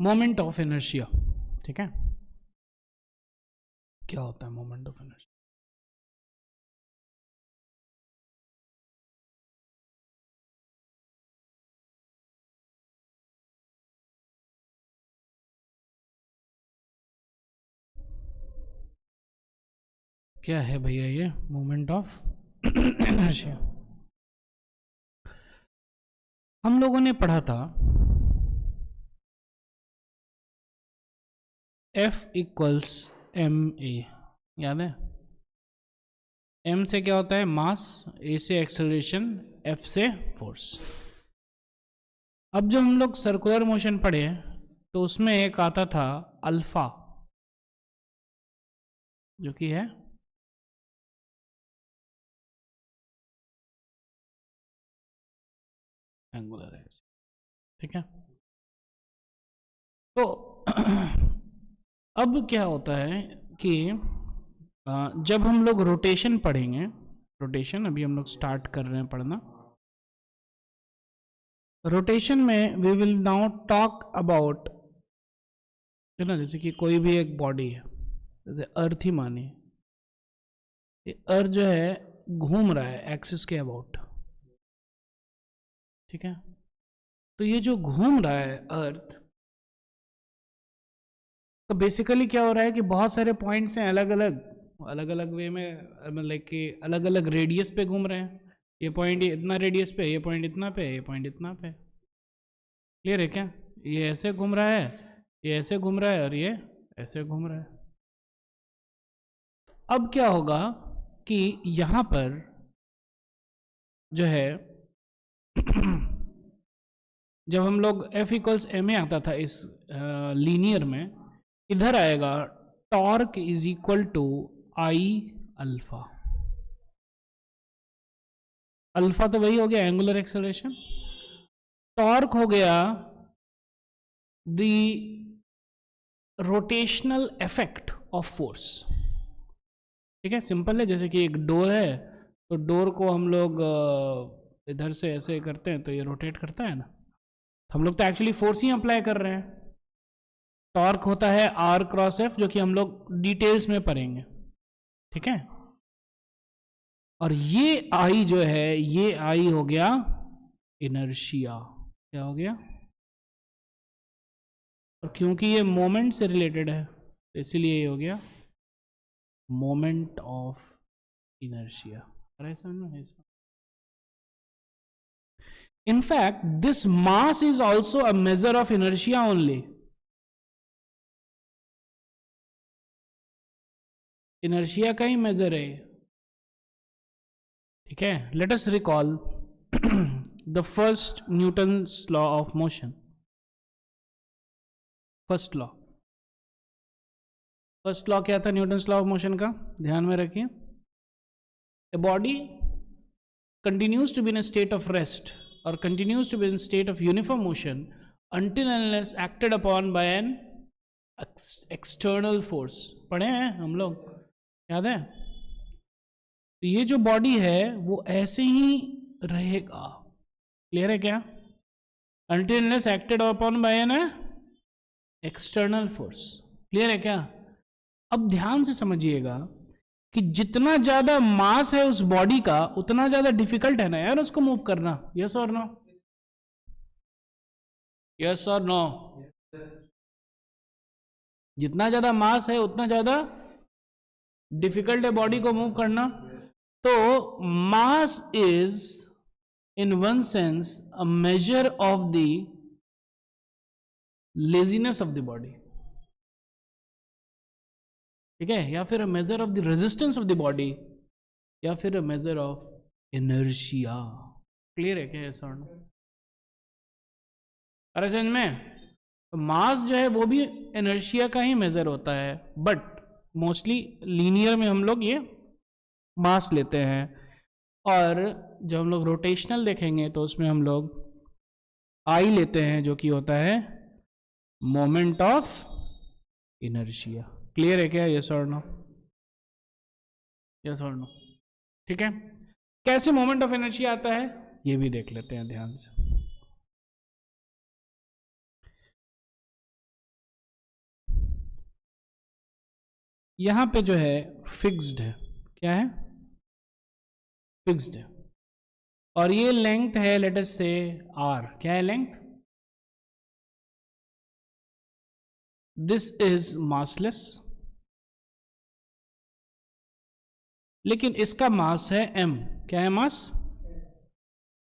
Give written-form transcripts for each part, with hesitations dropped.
Moment of inertia. ठीक है, क्या होता है मोमेंट ऑफ इनर्शिया? क्या है भैया ये मोमेंट ऑफ इनर्शिया? हम लोगों ने पढ़ा था F इक्वल्स एम ए, याद है? m से क्या होता है मास, a से एक्सेलरेशन, f से फोर्स। अब जब हम लोग सर्कुलर मोशन पढ़े तो उसमें एक आता था अल्फा, जो कि है एंगुलर है। ठीक है, तो अब क्या होता है कि जब हम लोग रोटेशन पढ़ेंगे, रोटेशन अभी हम लोग स्टार्ट कर रहे हैं पढ़ना, रोटेशन में we will now talk about, है ना, जैसे कि कोई भी एक बॉडी है, जैसे अर्थ ही मानिए, ये अर्थ जो है घूम रहा है एक्सिस के अबाउट। ठीक है, तो ये जो घूम रहा है अर्थ, तो बेसिकली क्या हो रहा है कि बहुत सारे पॉइंट्स हैं अलग अलग वे में, मतलब कि अलग अलग रेडियस पे घूम रहे हैं। ये पॉइंट इतना रेडियस पे, ये पॉइंट इतना पे, ये पॉइंट इतना पे। क्लियर है क्या? ये ऐसे घूम रहा है, ये ऐसे घूम रहा है, और ये ऐसे घूम रहा है। अब क्या होगा कि यहां पर जो है जब हम लोग F इक्वल्स एम ए आता था इस लीनियर में, इधर आएगा torque is equal to I alpha. Alpha तो वही हो गया एंगुलर एक्सेलरेशन, टॉर्क हो गया the rotational effect of force. ठीक है, सिंपल है, जैसे कि एक डोर है, तो डोर को हम लोग इधर से ऐसे करते हैं तो ये रोटेट करता है ना, हम लोग तो एक्चुअली फोर्स ही अप्लाई कर रहे हैं। टॉर्क होता है आर क्रॉस एफ, जो कि हम लोग डिटेल्स में पढ़ेंगे। ठीक है, और ये आई जो है, ये आई हो गया इनर्शिया। क्या हो गया? और क्योंकि ये मोमेंट से रिलेटेड है तो इसीलिए ये हो गया मोमेंट ऑफ इनर्शिया। अरे समझ में? In fact, this mass is also a measure of inertia only. Inertia का ही मेजर है। ठीक है, let us recall the first Newton's law of motion. First law, first law क्या था न्यूटन्स लॉ ऑफ मोशन का? ध्यान में रखिए, a body continues to be in a state of rest or continues to be in a state of uniform motion until unless acted upon by an external force। पढ़े हैं हम लोग, याद है? तो ये जो बॉडी है वो ऐसे ही रहेगा। क्लियर है क्या? until unless acted upon by an external force। Clear है क्या? अब ध्यान से समझिएगा कि जितना ज्यादा मास है उस बॉडी का उतना ज्यादा डिफिकल्ट है ना यार उसको मूव करना। यस और नो? यस और नो? जितना ज्यादा मास है उतना ज्यादा डिफिकल्ट है बॉडी को मूव करना। तो mass is in one sense a measure of the laziness of the body. ठीक है, या फिर a measure of the resistance of the body, या फिर a measure of inertia. Clear है क्या? सर अरे समझ में? तो मास जो है वो भी इनर्शिया का ही मेजर होता है, बट मोस्टली लीनियर में हम लोग ये मास लेते हैं, और जब हम लोग रोटेशनल देखेंगे तो उसमें हम लोग आई लेते हैं, जो कि होता है मोमेंट ऑफ इनर्शिया। क्लियर है क्या? यस और नो? यस और नो? ठीक है, कैसे मोमेंट ऑफ इनर्शिया आता है ये भी देख लेते हैं ध्यान से। यहां पे जो है फिक्स्ड है, क्या है, फिक्स्ड है, और ये लेंथ है लेट अस से r, क्या है लेंथ, दिस इज मासलेस, लेकिन इसका मास है m, क्या है मास,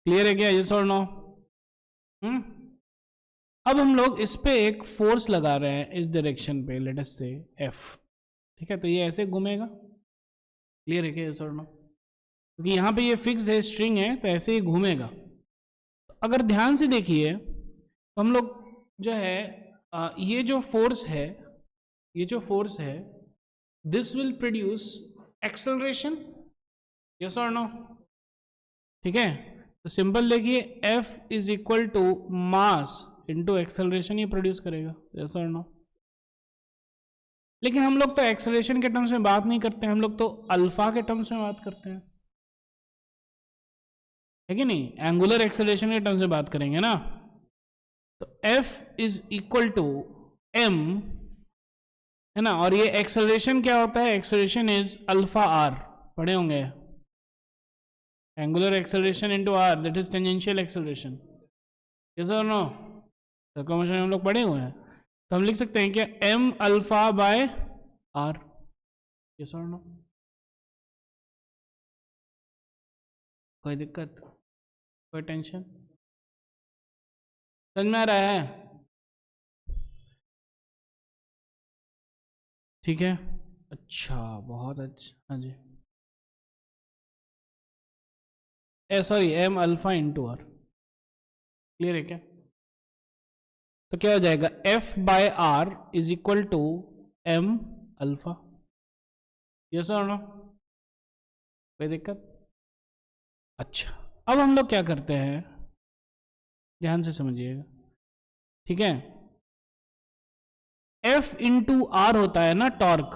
क्लियर है क्या, यस और नो। अब हम लोग इस पे एक फोर्स लगा रहे हैं इस डायरेक्शन पे, लेट अस से f, ठीक है, तो ये ऐसे घूमेगा, क्लियर है क्या, यस और नो, क्योंकि यहाँ पे ये फिक्स है, स्ट्रिंग है, तो ऐसे ही घूमेगा। अगर ध्यान से देखिए तो हम लोग जो है ये जो फोर्स है, ये जो फोर्स है, this will produce acceleration, yes और नो, ठीक है, तो सिंपल देखिए F is equal to mass into acceleration ही प्रोड्यूस करेगा, यस और नो। लेकिन हम लोग तो एक्सेलरेशन के टर्म्स में बात नहीं करते हैं, हम लोग तो अल्फा के टर्म्स में बात करते हैं, है कि नहीं, एंगुलर एक्सेलरेशन के टर्म्स में बात करेंगे ना। तो F is equal to m, है ना, और ये एक्सेलरेशन क्या होता है, एक्सेलरेशन इज अल्फा r, पढ़े होंगे, angular acceleration into r, that is tangential acceleration, yes और नो, सर्कुलर मोशन में हम लोग पढ़े हुए हैं, तो हम लिख सकते हैं क्या, m alpha by r, yes और नो, कोई दिक्कत, कोई टेंशन, समझ में आ रहा है, ठीक है, अच्छा, बहुत अच्छा, हाँ जी, sorry m alpha into r, clear है क्या, तो क्या हो जाएगा, F by R is equal to m alpha, yes और नो, कोई दिक्कत, अच्छा, अब हम लोग क्या करते हैं, ध्यान से समझिएगा, ठीक है, F इंटू R होता है ना टॉर्क,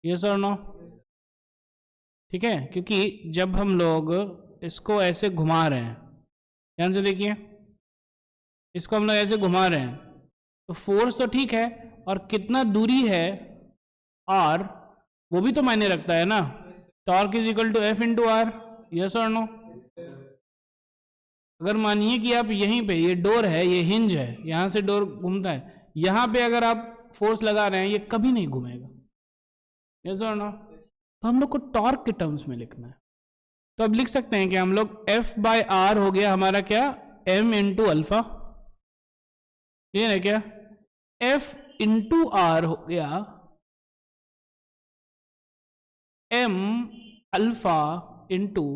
यस और नो, ठीक है, क्योंकि जब हम लोग इसको ऐसे घुमा रहे हैं, ध्यान से देखिए, इसको हम लोग ऐसे घुमा रहे हैं, तो फोर्स तो ठीक है, और कितना दूरी है r, वो भी तो मायने रखता है ना, torque is equal to F into R, yes और नो। अगर मानिए कि आप यहीं पे, ये डोर है, ये हिंज है, यहां से डोर घूमता है, यहां पे अगर आप फोर्स लगा रहे हैं, ये कभी नहीं घूमेगा, यस और नो, तो हम लोग को टॉर्क के टर्म्स में लिखना है, तो अब लिख सकते हैं कि हम लोग F बाय आर हो गया हमारा क्या, m इंटू अल्फा, क्लियर है क्या, F इंटू आर हो गया m alpha into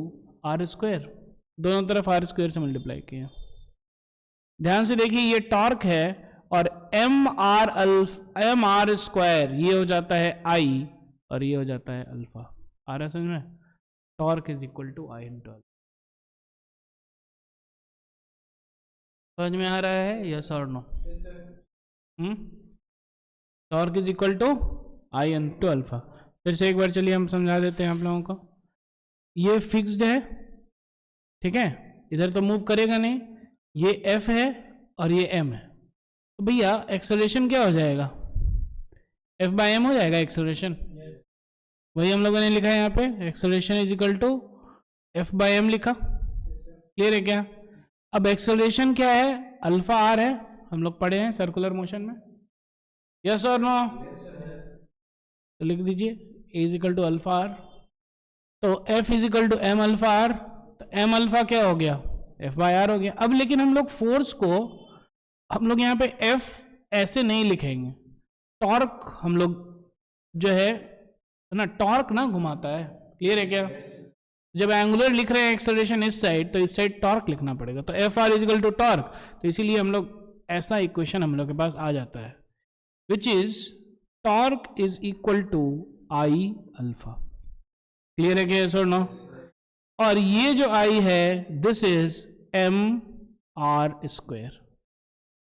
R square, दोनों तरफ आर स्क्वायर से मल्टीप्लाई किया, ध्यान से देखिए ये टॉर्क है, और एम आर स्क्वायर ये हो जाता है I, और ये हो जाता है अल्फा, आ रहा है समझ में, torque is equal to I into alpha, समझ में आ रहा है, यस और no, torque is equal to I into alpha, फिर से एक बार चलिए हम समझा देते हैं आप लोगों को, ये फिक्स्ड है, ठीक है, इधर तो मूव करेगा नहीं, ये F है और ये M है, तो भैया एक्सेलरेशन क्या हो जाएगा, F बाय M हो जाएगा एक्सेलरेशन, वही हम लोगों ने लिखा है यहाँ पे, acceleration is equal to F by M लिखा, क्लियर है क्या, अब एक्सेलरेशन क्या है, अल्फा आर है, हम लोग पढ़े हैं सर्कुलर मोशन में, यस और नो, तो लिख दीजिए A is equal to alpha R, तो F is equal to M alpha R, तो M अल्फा क्या हो गया, F बाय आर हो गया। अब लेकिन हम लोग फोर्स को, हम लोग यहाँ पे F ऐसे नहीं लिखेंगे, टॉर्क हम लोग जो है ना, टॉर्क ना घुमाता है, क्लियर है क्या, जब एंगुलर लिख रहे हैं एक्सेलरेशन इस साइड, तो इस साइड टॉर्क लिखना पड़ेगा, तो F R is equal to torque, तो इसीलिए हम लोग ऐसा इक्वेशन हम लोग के पास आ जाता है, which is torque is equal to I alpha, clear है क्या, सर नो, और ये जो आई है this is M R square,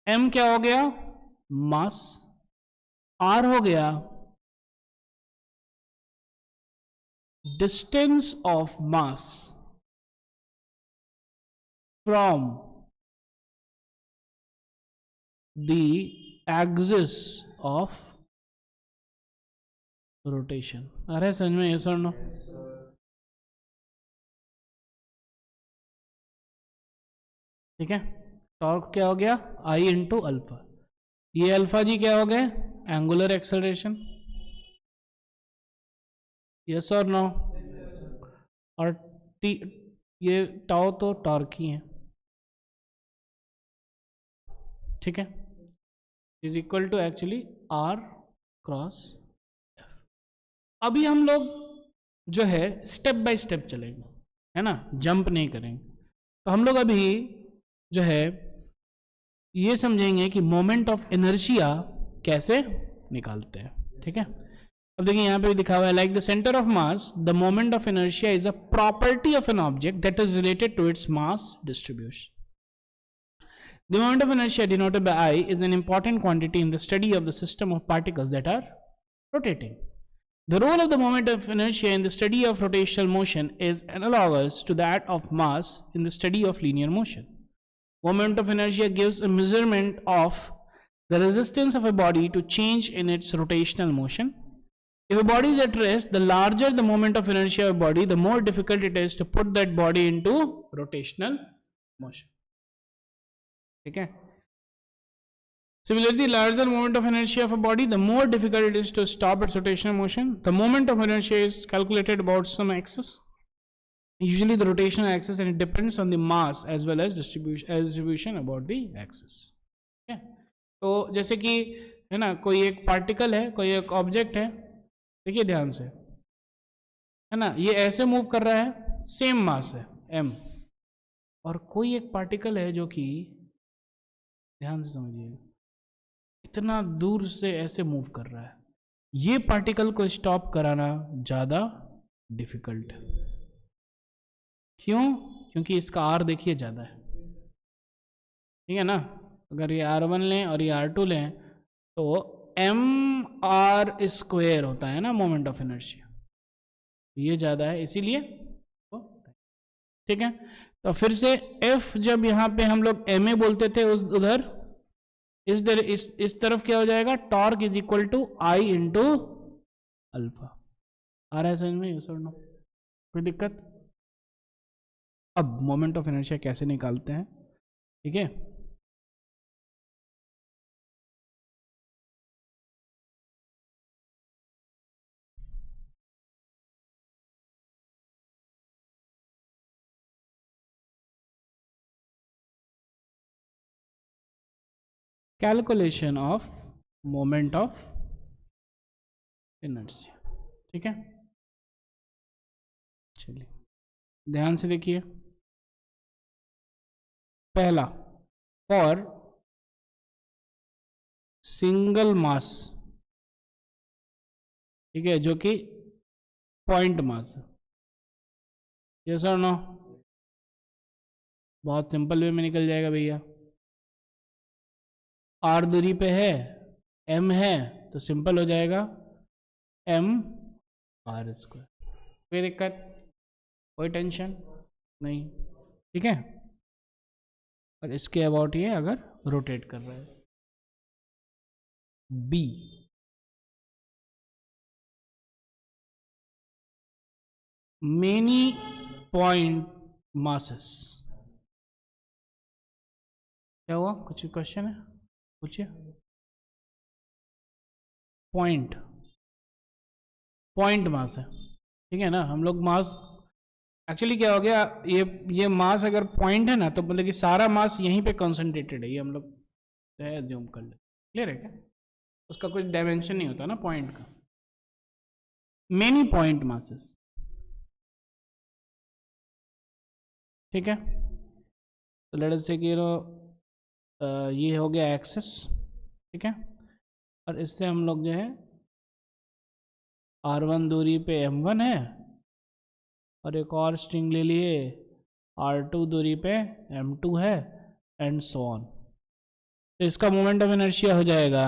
M क्या हो गया, मास, आर हो गया distance of mass from the axis of rotation. आ रहा है समझ में? यस और नो? ठीक है, टॉर्क क्या हो गया? I into alpha. ये अल्फा जी क्या हो गए? Angular acceleration. यस और नो? और टी, ये टाउ तो टॉर्क ही है। ठीक है, is equal to actually R cross F. अभी हम लोग जो है स्टेप बाय स्टेप चलेंगे, है ना, जंप नहीं करेंगे। तो हम लोग अभी जो है ये समझेंगे कि मोमेंट ऑफ इनर्शिया कैसे निकालते हैं। ठीक है, अब देखिए यहाँ पे भी लिखा हुआ है, like the centre of mass the moment of inertia is a property of an object that is related to its mass distribution. The moment of inertia denoted by I is an important quantity in the study of the system of particles that are rotating. The role of the moment of inertia in the study of rotational motion is analogous to that of mass in the study of linear motion. Moment of inertia gives a measurement of the resistance of a body to change in its rotational motion. If a body is at rest, the larger the moment of inertia of a body, the more difficult it is to put that body into rotational motion. ठीक है, similarly, the larger moment of inertia of a body, the more difficult it is to stop its rotational motion. The moment of inertia is calculated about some axis, usually the rotational axis, and it depends on the mass as well as distribution about the axis. ठीक है, तो जैसे कि है ना, कोई एक particle है, कोई एक ऑब्जेक्ट है, देखिए ध्यान से, है ना, ये ऐसे मूव कर रहा है, सेम मास है m, और कोई एक पार्टिकल है जो कि, ध्यान से समझिए, इतना दूर से ऐसे मूव कर रहा है। ये पार्टिकल को स्टॉप कराना ज़्यादा डिफिकल्ट है। क्यों? क्योंकि इसका आर देखिए ज़्यादा है। ठीक है ना, अगर ये R1 लें और ये R2 लें तो एम आर स्क्वायर होता है ना मोमेंट ऑफ इनर्शिया, ये ज़्यादा है इसीलिए। ठीक है, तो फिर से F जब यहाँ पे हम लोग ma बोलते थे, उस उधर इस तरफ क्या हो जाएगा? Torque is equal to I into alpha. आ रहा है समझ में? यस और नो? कोई दिक्कत? अब मोमेंट ऑफ इनर्शिया कैसे निकालते हैं? ठीक है, calculation of moment of inertia. ठीक है, चलिए ध्यान से देखिए। पहला, फॉर सिंगल मास, ठीक है, जो कि पॉइंट मास है। यस और नो? बहुत सिंपल वे में निकल जाएगा भैया। आर दूरी पे है, एम है, तो सिंपल हो जाएगा एम आर स्क्वायर। कोई दिक्कत? कोई टेंशन नहीं। ठीक है, और इसके अबाउट ये अगर रोटेट कर रहा है, बी मेनी पॉइंट मासेस। क्या हुआ? कुछ क्वेश्चन है? पूछिए। पॉइंट मास है, ठीक है ना। हम लोग मास एक्चुअली क्या हो गया, ये मास अगर पॉइंट है ना, तो मतलब कि सारा मास यहीं पे कंसंट्रेटेड है, ये हम लोग जो है एज्यूम कर ले। क्लियर है क्या? उसका कुछ डायमेंशन नहीं होता ना पॉइंट का। मेनी पॉइंट मासेस, ठीक है। तो लेट अस से कि ये हो गया एक्सेस, ठीक है, और इससे हम लोग जो है R1 दूरी पे M1 है, और एक और स्ट्रिंग ले लिए R2 दूरी पे M2 है, एंड सो ऑन। तो इसका मोमेंट ऑफ इनर्शिया हो जाएगा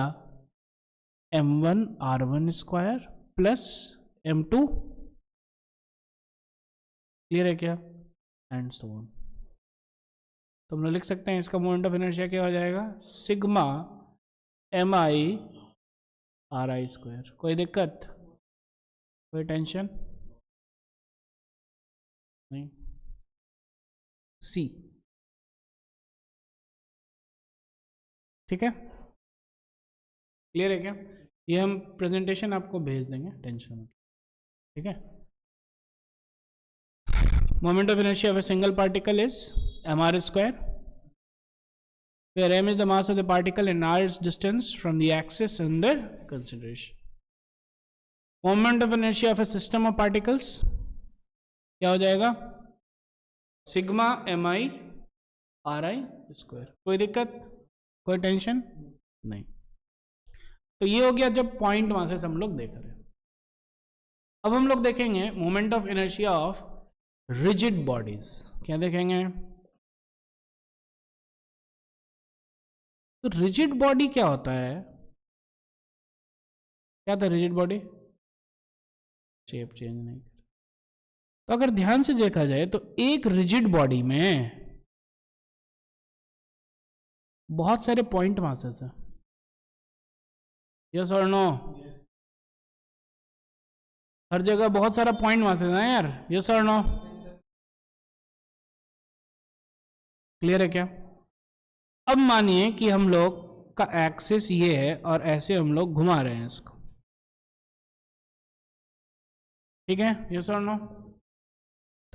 M1 R1 square plus M2। Clear है क्या? And so on. तो हम लोग लिख सकते हैं इसका मोमेंट ऑफ इनर्शिया क्या हो जाएगा? Sigma MI RI square. कोई दिक्कत? कोई टेंशन नहीं। सी, ठीक है, क्लियर है क्या? ये हम प्रेजेंटेशन आपको भेज देंगे, टेंशन मत, ठीक है। Moment of inertia of a single particle is mr², where m is the mass of the particle and r is distance from the axis under consideration. Moment of inertia of a system of particles क्या हो जाएगा? Sigma mi ri square. कोई दिक्कत, कोई tension नहीं। तो ये हो गया जब पॉइंट मासेस हम लोग देख रहे हैं। अब हम लोग देखेंगे moment of inertia of rigid bodies. क्या देखेंगे? तो रिजिड बॉडी क्या होता है? क्या था रिजिड बॉडी? शेप चेंज नहीं। तो अगर ध्यान से देखा जाए तो एक रिजिड बॉडी में बहुत सारे पॉइंट मासेस हैं, यस और नो? हर जगह बहुत सारा पॉइंट मासेस है यार, यस और नो? क्लियर है क्या? अब मानिए कि हम लोग का एक्सिस ये है और ऐसे हम लोग घुमा रहे हैं इसको, ठीक है, यस और नो?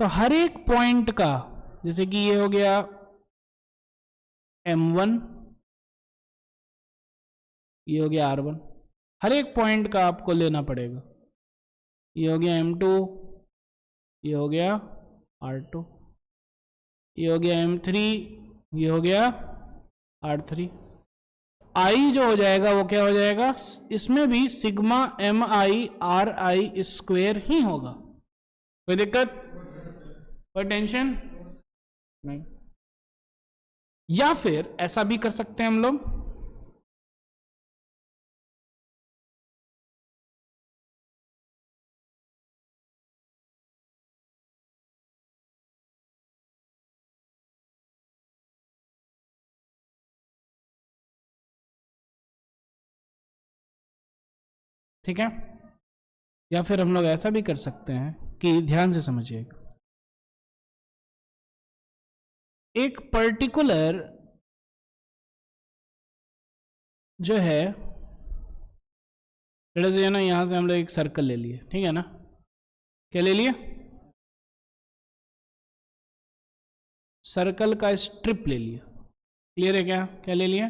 तो हर एक पॉइंट का, जैसे कि ये हो गया m1, ये हो गया r1, हर एक पॉइंट का आपको लेना पड़ेगा। ये हो गया m2, ये हो गया r2, ये हो गया m3, ये हो गया r3। I जो हो जाएगा वो क्या हो जाएगा? इसमें भी सिग्मा mi ri स्क्वेयर ही होगा। कोई दिक्कत, कोई टेंशन नहीं। या फिर ऐसा भी कर सकते हैं हम लोग, ठीक है, या फिर हम लोग ऐसा भी कर सकते हैं कि ध्यान से समझिएगा, एक पर्टिकुलर जो है, जैसे ना यहां से हम लोग एक सर्कल ले लिए, ठीक है ना? क्या ले लिए? सर्कल का स्ट्रिप ले लिया। क्लियर है क्या? क्या ले लिया?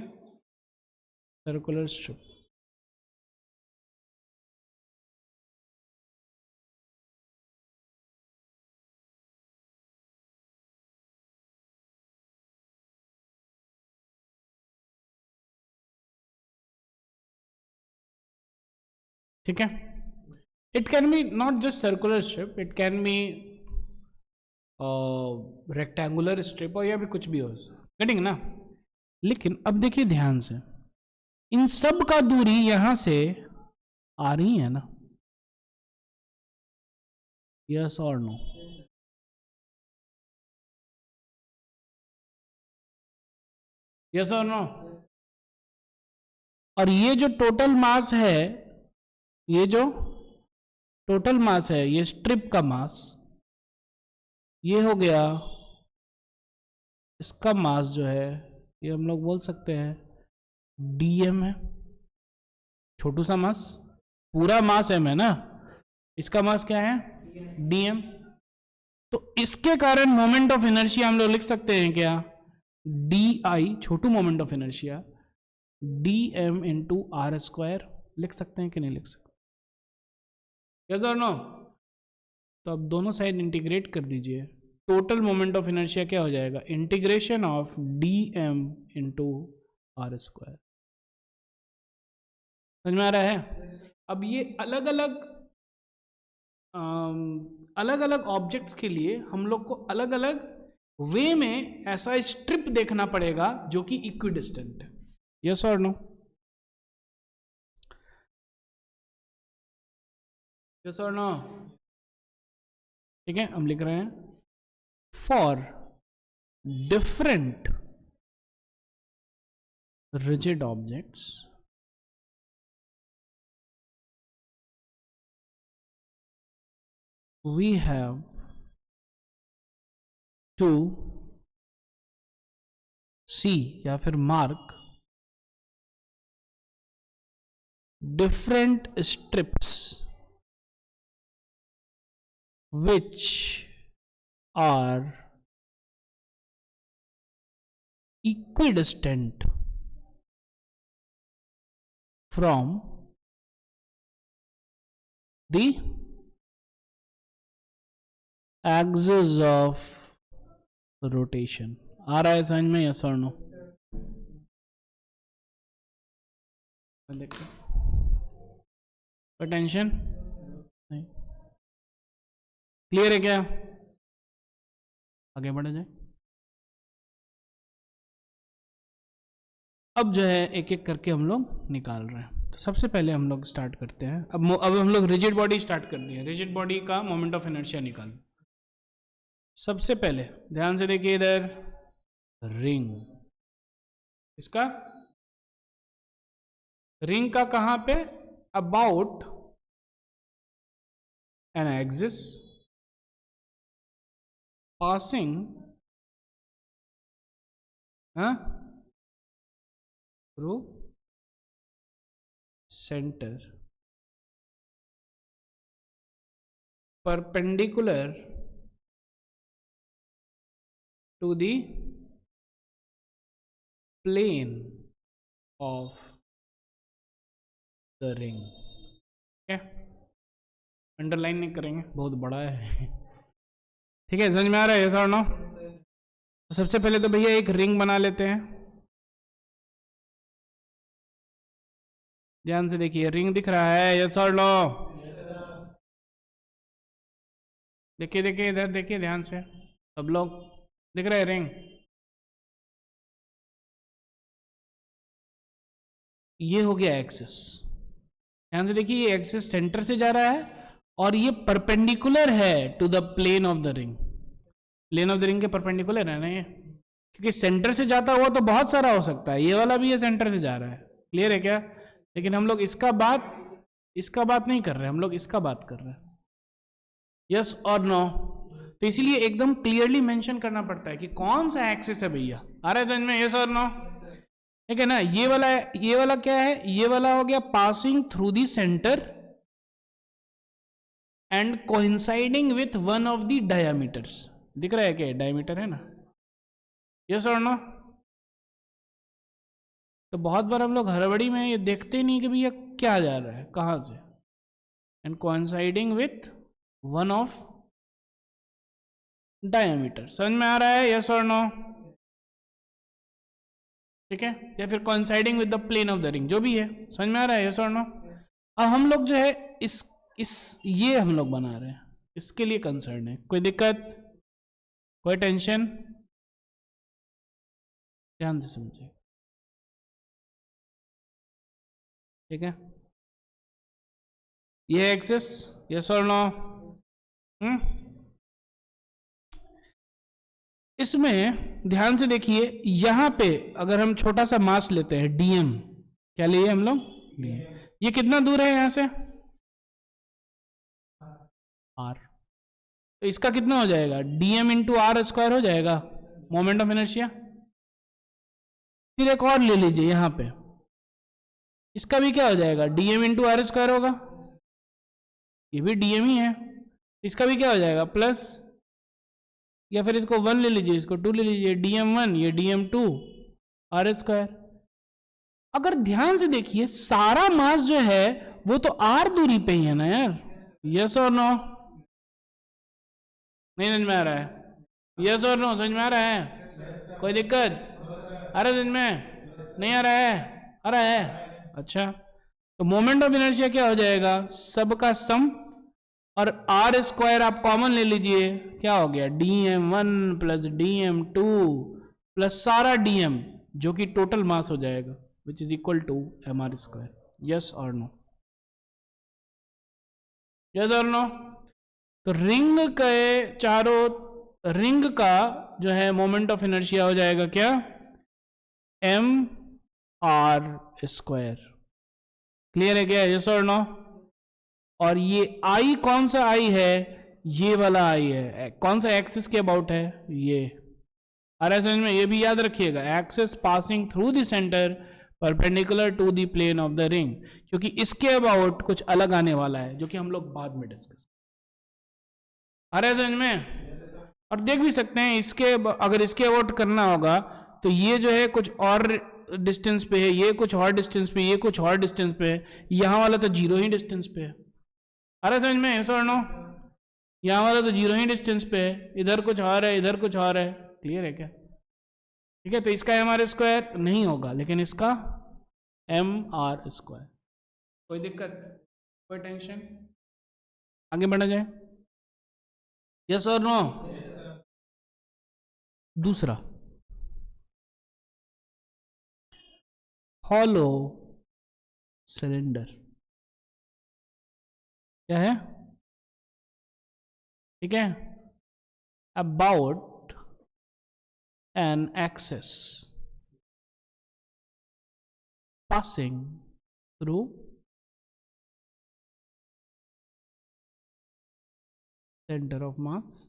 Circular strip. ठीक है, it can be not just circular strip, it can be rectangular strip, और या भी कुछ भी हो, गेटिंग ना? लेकिन अब देखिए ध्यान से, इन सब का दूरी यहां से आ रही है ना, यस और नो? यस और नो? और ये जो टोटल मास है, ये जो टोटल मास है, ये स्ट्रिप का मास, ये हो गया इसका मास जो है, ये हम लोग बोल सकते हैं dm है। छोटू सा मास, पूरा मास m है ना, इसका मास क्या है? dm। तो इसके कारण मोमेंट ऑफ इनर्शिया हम लोग लिख सकते हैं क्या? di, छोटू moment of inertia, dm into R square, लिख सकते हैं कि नहीं लिख सकते? यस और नो? तो अब दोनों साइड इंटीग्रेट कर दीजिए, टोटल मोमेंट ऑफ इनर्शिया क्या हो जाएगा? Integration of dm into R square. समझ में आ रहा है? अब ये अलग अलग ऑब्जेक्ट्स के लिए हम लोग को अलग अलग वे में ऐसा स्ट्रिप देखना पड़ेगा जो कि इक्विडिस्टेंट है। यस और नो? यस और नो? ठीक है, हम लिख रहे हैं for different rigid objects we have to see या फिर mark different strips which are equidistant from the axis of rotation. आ रहा है समझ में, यस और नो? टेंशन नहीं, क्लियर है क्या? आगे बढ़ा जाए। अब जो है एक एक करके हम लोग निकाल रहे हैं। तो सबसे पहले हम लोग स्टार्ट करते हैं। अब हम लोग रिजिड बॉडी स्टार्ट कर दिए। रिजिड बॉडी का मोमेंट ऑफ इनर्शिया निकाल। सबसे पहले ध्यान से देखिए इधर, रिंग, इसका रिंग का कहां पे? About an axis passing through centre perpendicular to the plane of the ring. ठीक है, अंडरलाइन नहीं करेंगे, बहुत बड़ा है। ठीक है, समझ में आ रहा है यस और नो? तो सबसे पहले तो भैया एक रिंग बना लेते हैं। ध्यान से देखिए, रिंग दिख रहा है, यस और नो? देखिए देखिए इधर देखिए ध्यान से, सब लोग दिख रहा है रिंग? ये हो गया एक्सिस। ध्यान से देखिए, ये एक्सिस सेंटर से जा रहा है और ये परपेंडिकुलर है to the plane of the ring. Plane of the ring के परपेंडिकुलर है ना ये, क्योंकि सेंटर से जाता हुआ तो बहुत सारा हो सकता है, ये वाला भी ये सेंटर से जा रहा है। क्लियर है क्या? लेकिन हम लोग इसका बात नहीं कर रहे, हम लोग इसका बात कर रहे हैं। यस और नो? तो इसलिए एकदम क्लियरली मेंशन करना पड़ता है कि कौन सा एक्सिस है भैया। आ रहा है समझ में? यस और नो? ठीक है ना? ये वाला क्या है? ये वाला हो गया passing through the centre and coinciding with one of the diameters. दिख रहा है क्या? डायमीटर है ना? यस और नो? तो बहुत बार हम लोग हड़बड़ी में ये देखते ही नहीं कि भैया क्या जा रहा है, कहां से। And coinciding with one of diameter. समझ में आ रहा है? यस और नो? ठीक है, या फिर coinciding with the plane of the ring, जो भी है। समझ में आ रहा है? यस और नो? अब हम लोग जो है ये हम लोग बना रहे हैं, इसके लिए कंसर्न है। कोई दिक्कत, कोई टेंशन? ध्यान से समझिए, ठीक है? ये एक्सिस, यस और नो? इसमें ध्यान से देखिए, यहां पे अगर हम छोटा सा मास लेते हैं डीएम, क्या लिए हम लोग? डीएम। ये कितना दूर है यहां से? आर। तो इसका कितना हो जाएगा? डीएम इंटू आर स्क्वायर हो जाएगा मोमेंट ऑफ इनर्शिया। फिर एक और ले लीजिए यहां पे, इसका भी क्या हो जाएगा? डीएम इंटू आर स्क्वायर होगा, ये भी डीएम ही है। इसका भी क्या हो जाएगा? प्लस, या फिर इसको 1 ले लीजिए, इसको 2 ले लीजिए, डीएम1 ये डीएम2 आर स्क्वायर। अगर ध्यान से देखिए, सारा मास जो है वो तो आर दूरी पे ही है ना यार। यस और नो? नहीं समझ में आ रहा है? यस और नो? समझ में आ रहा है? कोई दिक्कत आ रहा है? समझ में नहीं आ रहा है? आ रहा है? अच्छा, तो मोमेंट ऑफ इनर्शिया क्या हो जाएगा? सबका सम, और आर स्क्वायर आप कॉमन ले लीजिए, क्या हो गया? dm1 प्लस dm2 प्लस सारा dm, जो कि टोटल मास हो जाएगा, which is equal to mr square. Yes और नो? यस और नो? तो रिंग के चारों, रिंग का जो है मोमेंट ऑफ इनर्शिया हो जाएगा क्या? mr square. क्लियर है क्या? यस और नो? और ये आई कौन सा आई है? ये वाला आई है, कौन सा एक्सिस के अबाउट है, ये। अरे समझ में, ये भी याद रखिएगा, axis passing through the centre perpendicular to the plane of the ring, क्योंकि इसके अबाउट कुछ अलग आने वाला है जो कि हम लोग बाद में डिस्कस। अरे समझ में, और देख भी सकते हैं इसके, अगर इसके अबाउट करना होगा तो ये जो है कुछ और डिस्टेंस पे है, ये कुछ और डिस्टेंस पे, ये कुछ और डिस्टेंस पे है, यहाँ वाला तो जीरो ही डिस्टेंस पे है। अरे समझ में, ऐसा नो, यहाँ वाला तो जीरो ही डिस्टेंस पे है, इधर कुछ और है, इधर कुछ और है। क्लियर है क्या? ठीक है, तो इसका एम आर स्क्वायर नहीं होगा, लेकिन इसका एम आर स्क्वायर। कोई दिक्कत, कोई टेंशन? आगे बढ़ा जाए, यस और नो? दूसरा, हॉलो सिलेंडर क्या है? ठीक है, about an axis passing through center of mass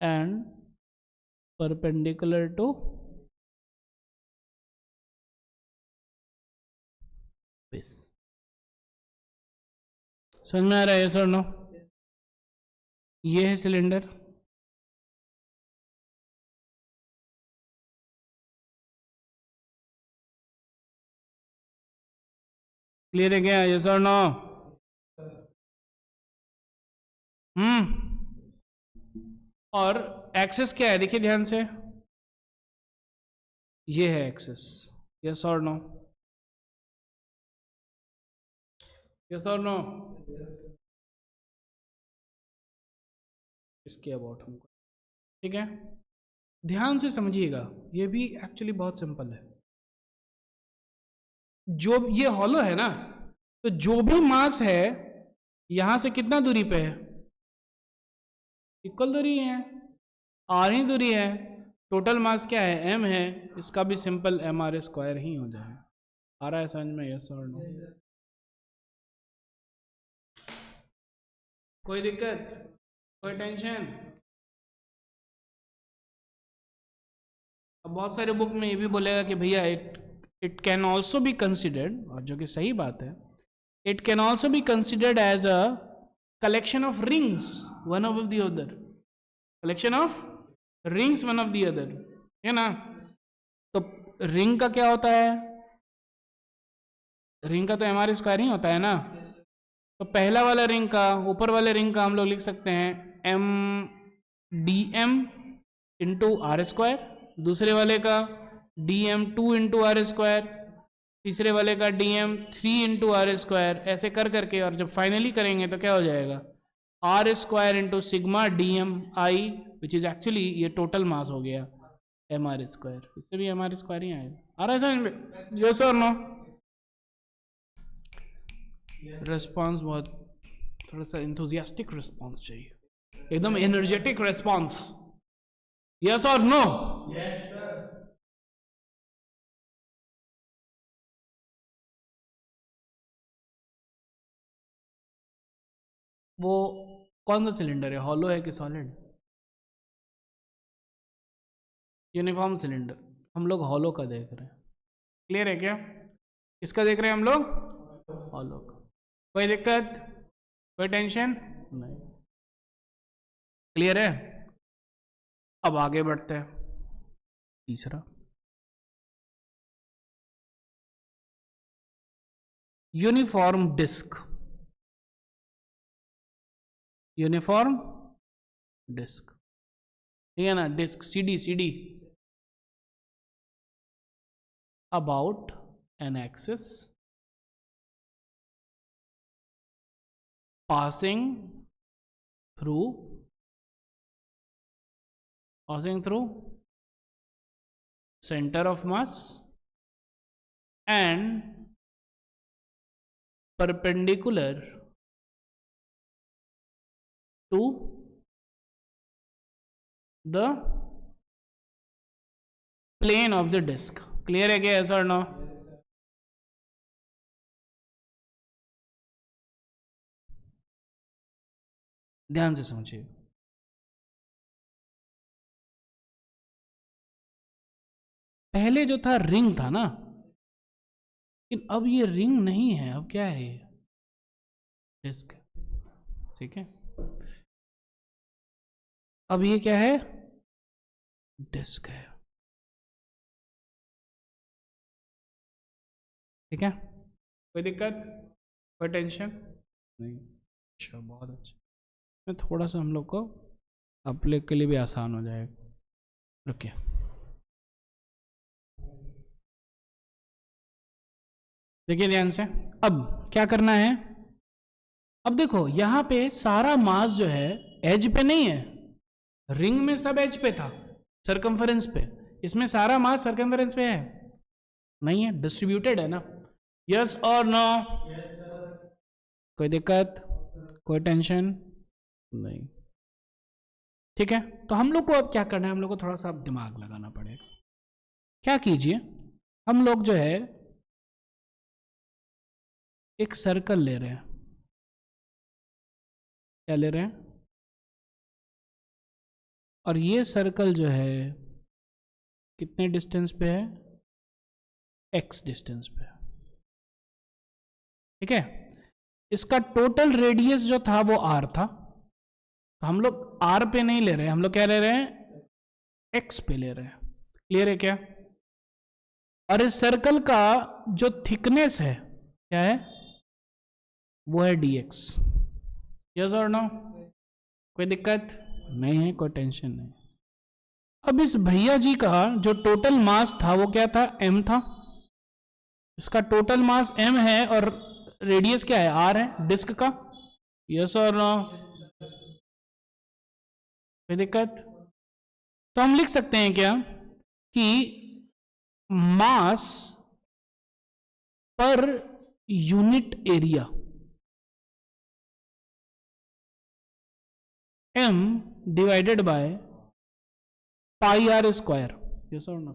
and perpendicular to base। समझ में आ रहा है, yes or no? ये है सिलेंडर, क्लियर है क्या, yes or no? और एक्सेस क्या है, देखिए ध्यान से, ये है axis, yes or no? yes or no? इसके अबाउट हमको, ठीक है, ध्यान से समझिएगा, ये भी एक्चुअली बहुत सिंपल है। जो ये हॉलो है ना, तो जो भी मास है यहां से कितना दूरी पे है, इक्वल दूरी है, आर ही दूरी है, टोटल मास क्या है, एम है, इसका भी सिंपल एम आर स्क्वायर ही हो जाए। आ रहा है समझ में, यस और नो? कोई दिक्कत, कोई टेंशन? अब बहुत सारे बुक में ये भी बोलेगा कि भैया it can also be considered, और जो कि सही बात है, it can also be considered as a collection of rings one of the other, collection of rings one of the other, है ना? तो रिंग का क्या होता है, रिंग का तो एम आर स्क्वायर ही होता है ना। तो पहला वाला रिंग का, ऊपर वाले रिंग का हम लोग लिख सकते हैं M D M into R square, दूसरे वाले का D M two into R square, तीसरे वाले का D M three into R square, ऐसे कर करके, और जब फाइनली करेंगे तो क्या हो जाएगा, R square into sigma D M I, which is actually ये टोटल मास हो गया एम आर स्क्वायर, इससे भी एम आर स्क्वायर ही आएगा। आ रहा है समझ में, यस और नो? रिस्पॉन्स बहुत थोड़ा सा इंथुजियास्टिक रिस्पॉन्स चाहिए, एकदम एनर्जेटिक रिस्पॉन्स, यस और नो? Yes sir. वो कौन सा सिलेंडर है, हॉलो है कि सॉलिड? यूनिफॉर्म सिलेंडर, हम लोग हॉलो का देख रहे हैं। क्लियर है क्या? किसका देख रहे हैं हम लोग? हॉलो का। कोई दिक्कत, कोई टेंशन नहीं? क्लियर है? अब आगे बढ़ते हैं, तीसरा, यूनिफॉर्म डिस्क, यूनिफॉर्म डिस्क, ठीक है ना, disc CD, CD about an axis passing through center of mass and perpendicular to the plane of the disk। Clear है क्या, yes or no? ध्यान से समझिए। पहले जो था रिंग था ना, लेकिन अब ये रिंग नहीं है, अब क्या है ये? डिस्क। ठीक है, अब ये क्या है? डिस्क है। ठीक है, कोई दिक्कत, कोई टेंशन नहीं? अच्छा, बहुत अच्छा। मैं थोड़ा सा हम लोग को अपने के लिए भी आसान हो जाएगा। रुकिए, देखिए ध्यान से। अब क्या करना है? अब देखो यहां पे सारा मास जो है एज पे नहीं है, रिंग में सब एज पे था, सरकमफेरेंस पे। इसमें सारा मास सरकमफेरेंस पे है नहीं है, डिस्ट्रीब्यूटेड है ना? यस और नो? कोई दिक्कत, कोई टेंशन नहीं? ठीक है, तो हम लोग को अब क्या करना है? हम लोग को थोड़ा सा अब दिमाग लगाना पड़ेगा। क्या कीजिए, हम लोग जो है एक सर्कल ले रहे हैं। क्या ले रहे हैं? और ये सर्कल जो है कितने डिस्टेंस पे है? x डिस्टेंस पे। ठीक है, इसका टोटल रेडियस जो था वो r था, तो हम लोग r पे नहीं ले रहे हैं, हम लोग क्या ले रहे हैं? x पे ले रहे हैं। क्लियर है क्या? और इस सर्कल का जो थिकनेस है क्या है? वो है dx। यस और नो? कोई दिक्कत नहीं है, कोई टेंशन नहीं। अब इस भैया जी का जो टोटल मास था वो क्या था? m था। इसका टोटल मास m है और रेडियस क्या है? r है डिस्क का। यस और नो? कोई दिक्कत? तो हम लिख सकते हैं क्या कि मास पर unit area m divided by pi R square. Yes और नो?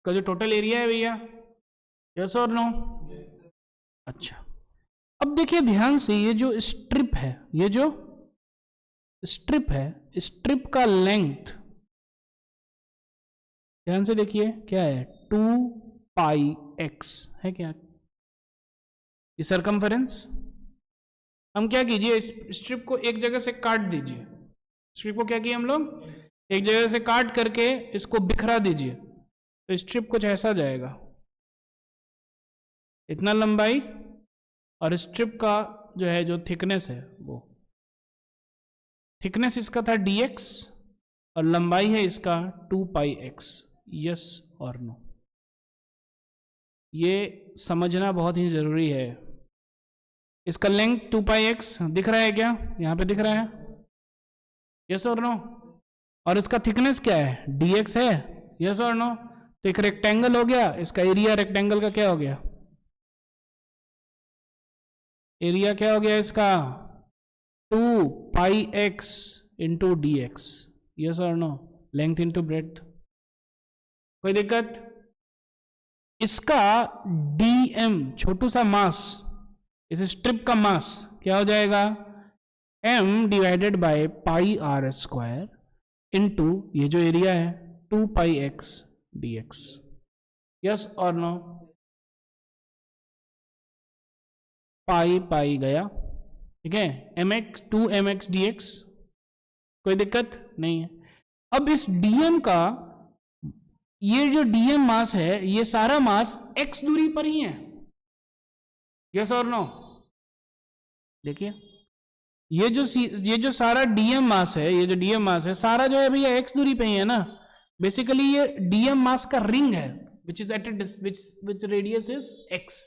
का जो टोटल एरिया है भैया, यस और नो? अच्छा, अब देखिए ध्यान से, ये जो स्ट्रिप है, ये जो स्ट्रिप है, स्ट्रिप का लेंथ ध्यान से देखिए क्या है? 2πx है क्या? ये सरकमफेरेंस। हम क्या कीजिए, इस स्ट्रिप को एक जगह से काट दीजिए। स्ट्रिप को क्या किए हम लोग? एक जगह से काट करके इसको बिखरा दीजिए, तो स्ट्रिप कुछ ऐसा जाएगा, इतना लंबाई, और स्ट्रिप का जो है जो थिकनेस है वो, थिकनेस इसका था dx और लंबाई है इसका 2πx। यस और नो? ये समझना बहुत ही जरूरी है। इसका लेंथ 2πx दिख रहा है क्या? यहां पे दिख रहा है, यस और नो? और इसका थिकनेस क्या है? dx है। यस और नो? तो एक रेक्टेंगल हो गया, इसका एरिया रेक्टेंगल का क्या हो गया? एरिया क्या हो गया इसका? 2πx into D x. Yes और नो? Length into breadth. कोई दिक्कत? इसका dm छोटू सा मास, इस स्ट्रिप का मास क्या हो जाएगा? m divided by pi R square into ये जो एरिया है 2πx dx। यस और नो? पाई पाई गया, ठीक है, mx 2mx dx। कोई दिक्कत नहीं है। अब इस dm का, ये जो dm मास है, ये सारा मास x दूरी पर ही है। यस और नो? देखिए ये जो सारा dm मास है, ये जो dm मास है सारा जो है भैया x दूरी पे ही है ना। बेसिकली ये dm मास का रिंग है which is eight which radius is x।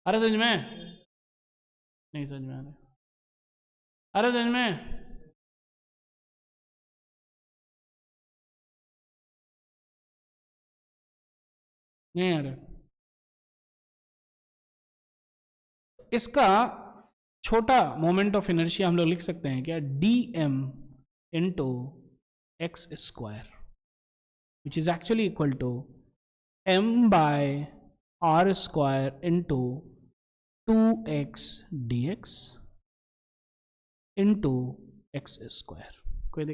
अरे समझ में नहीं? समझ में आ रहा? अरे समझ में? नहीं आ रहा? इसका छोटा मोमेंट ऑफ इनर्शिया हम लोग लिख सकते हैं क्या? dm into X square which is actually equal to m by R square into 2x dx। Into X square. कोई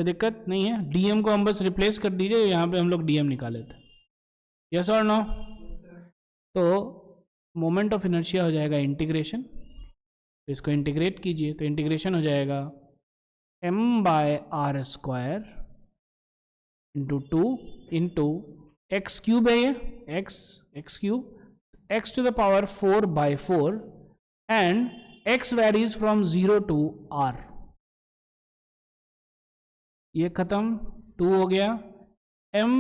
दिक्कत नहीं है। डीएम को हम बस रिप्लेस कर दीजिए, यहाँ पे हम लोग डीएम निकाले थे। यस और नो? तो मोमेंट ऑफ इनर्शिया हो जाएगा इंटीग्रेशन, तो इसको इंटीग्रेट कीजिए, तो इंटीग्रेशन हो जाएगा m by R square into 2 into X cube है ये, X cube, x to the power 4 by 4 and x varies from 0 to r। ये खत्म, 2 हो गया, m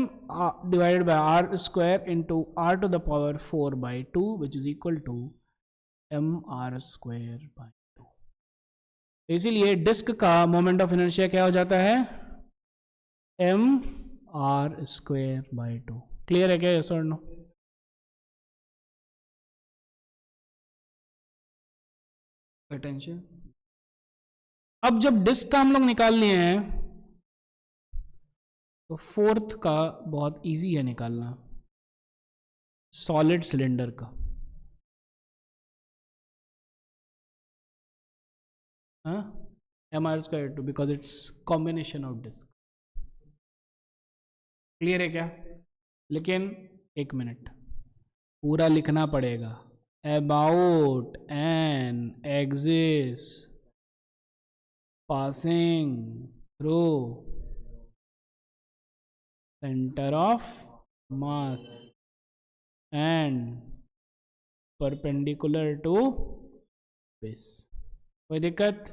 divided by r square into r to the power 4 by 2 which is equal to mr square by 2। इसीलिए disc का moment of inertia क्या हो जाता है, m r square by 2। Clear है क्या? यस और नो? अटेंशन। अब जब डिस्क का हम लोग निकाल लिए हैं तो फोर्थ का बहुत इजी है निकालना, सॉलिड सिलेंडर का। mr square 2 because it's combination of disc. Clear है क्या? लेकिन एक मिनट, पूरा लिखना पड़ेगा। About an axis passing through center of mass and perpendicular to base। कोई दिक्कत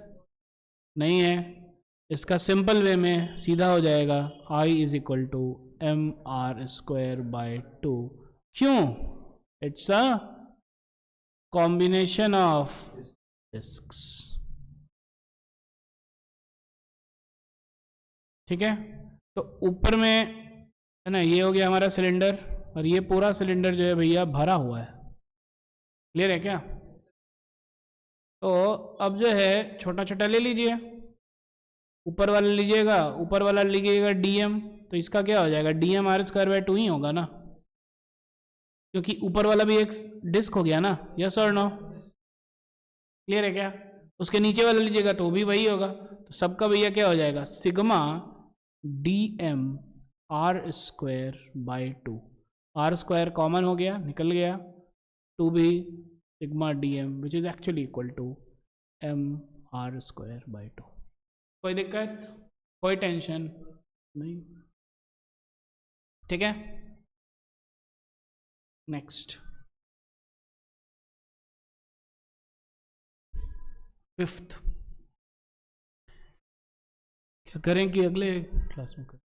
नहीं है? इसका सिंपल वे में सीधा हो जाएगा I is equal to M R square by 2। क्यों? It's a combination of discs. ठीक है, तो ऊपर में है ना, ये हो गया हमारा सिलेंडर, और ये पूरा सिलेंडर जो है भैया भरा हुआ है। क्लियर है क्या? तो अब जो है छोटा छोटा ले लीजिए, ऊपर वाला लीजिएगा, ऊपर वाला लीजिएगा डीएम, तो इसका क्या हो जाएगा, डीएम आर स्क्वायर बाय 2 ही होगा ना, क्योंकि ऊपर वाला भी एक डिस्क हो गया ना। यस और नो? क्लियर है क्या? उसके नीचे वाला लीजिएगा तो भी वही होगा, तो सबका भैया क्या हो जाएगा, sigma D M R square by 2। R square common हो गया, निकल गया, 2 भी sigma D M which is actually equal to M R square by 2। कोई दिक्कत, कोई टेंशन नहीं? ठीक है, नेक्स्ट 5th क्या करें कि अगले क्लास में करें?